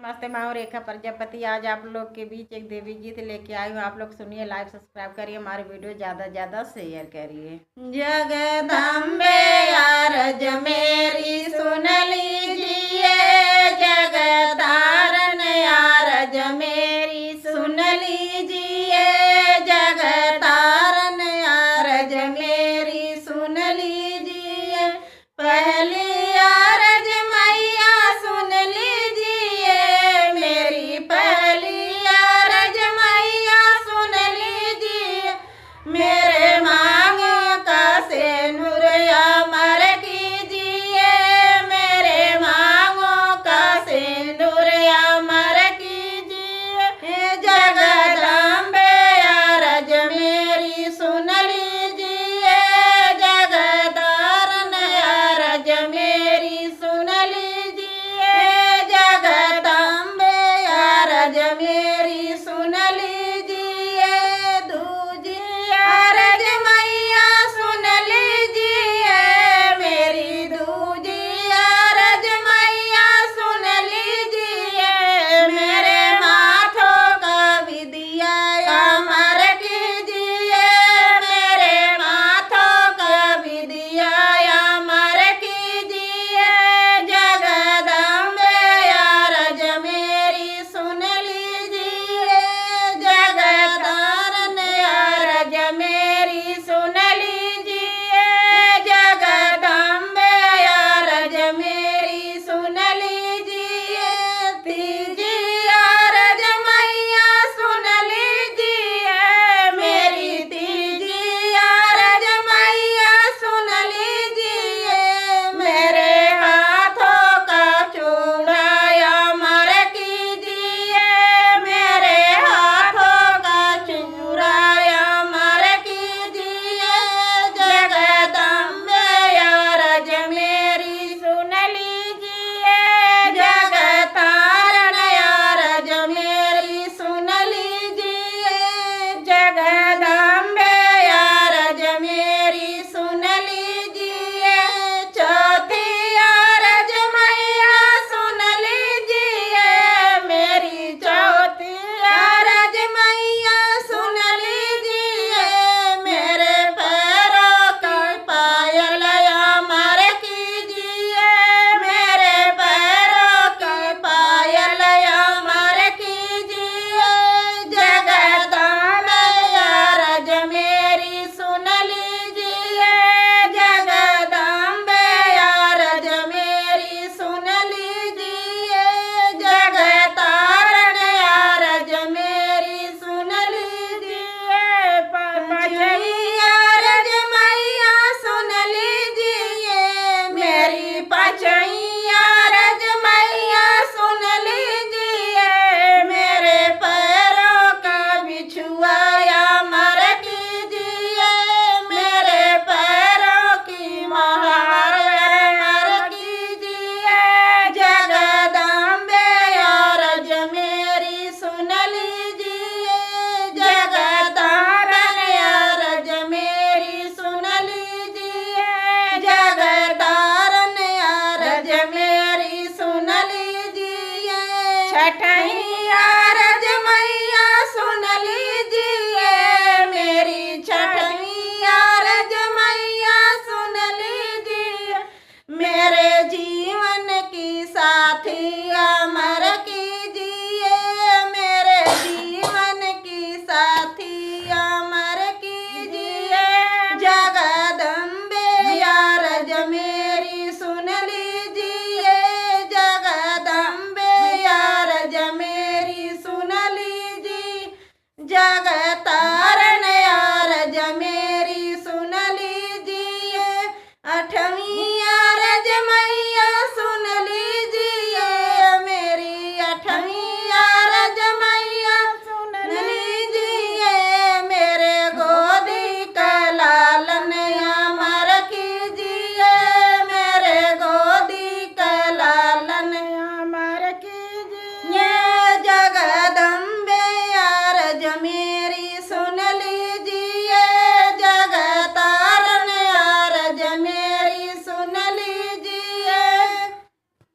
नमस्ते, मैं हूँ रेखा प्रजापति। आज आप लोग के बीच एक देवी गीत लेके आई हूँ। आप लोग सुनिए, लाइक सब्सक्राइब करिए, हमारे वीडियो ज़्यादा से ज़्यादा शेयर करिए। जगदम्बे अरज मेरी सुन लीजिए, जगतारण अरज मेरी सुन लीजिए, जगतारण अरज मेरी सुन लीजिए। पहली अरज मैया सुन लीजिए, मेरी पहली अरज मैया सुन लीजिए। मेरे मांगों का सिंदूर अमर कीजिए, मेरे मांगों का सिंदूर अमर कीजिए। जगदम्बे अरज मेरी सुन लीजिए, जगतारण अरज मेरी सुन लीजिए, जगदम्बे अरज मेरी सुन लीजिए। दूजी अरज मैया सुन लीजिए, मेरी दूजी अरज मैया सुन लीजिए। मेरे माथों का विदिया अमर कीजिए, मेरे माथों का विदिया अमर कीजिए। जगदम्बे अरज मेरी सुन लीजिए, जगतारण अरज मेरी सुन लीजिए, जगदम्बे अरज मेरी सुन लीजिए। तीजी अरज मैया सुन लीजिए, मेरी तीजी अरज मैया सुन लीजिए। मेरे हाथों का चूड़ा अमर कीजिए, मेरे हाथों का चूड़ा अमर कीजिए। जगदम्बे अरज मेरी सुन लीजिए, जगतारण अरज मेरी सुन लीजिए, जगदम्बे अरज मेरी सुन लीजिए। चौथी अरज मैया सुन लीजिए, मेरी चौथी अरज मैया सुन लीजिए। मेरे पैरों की पायल अमर कीजिए, मेरे पैरों की पायल अमर कीजिए। जगदम्बे अरज मेरी सुन लीजिए, जगदम्बे अरज मेरी सुन लीजिए, जगतारण अरज मेरी सुन लीजिए। पांचवी अरज मैया सुन लीजिए, मेरी पांचवी अरज मैया सुन लीजिए। मेरे पैरों का बिछुआ अमर कीजिए, मेरे पैरों की महार अमर कीजिए। जगदम्बे अरज मेरी सुन लीजिए, जगतारण अरज मेरी सुन लीजिए, जगतारण अरज मेरी सुन लीजिए। छठी अरज मैया सुन लीजिए,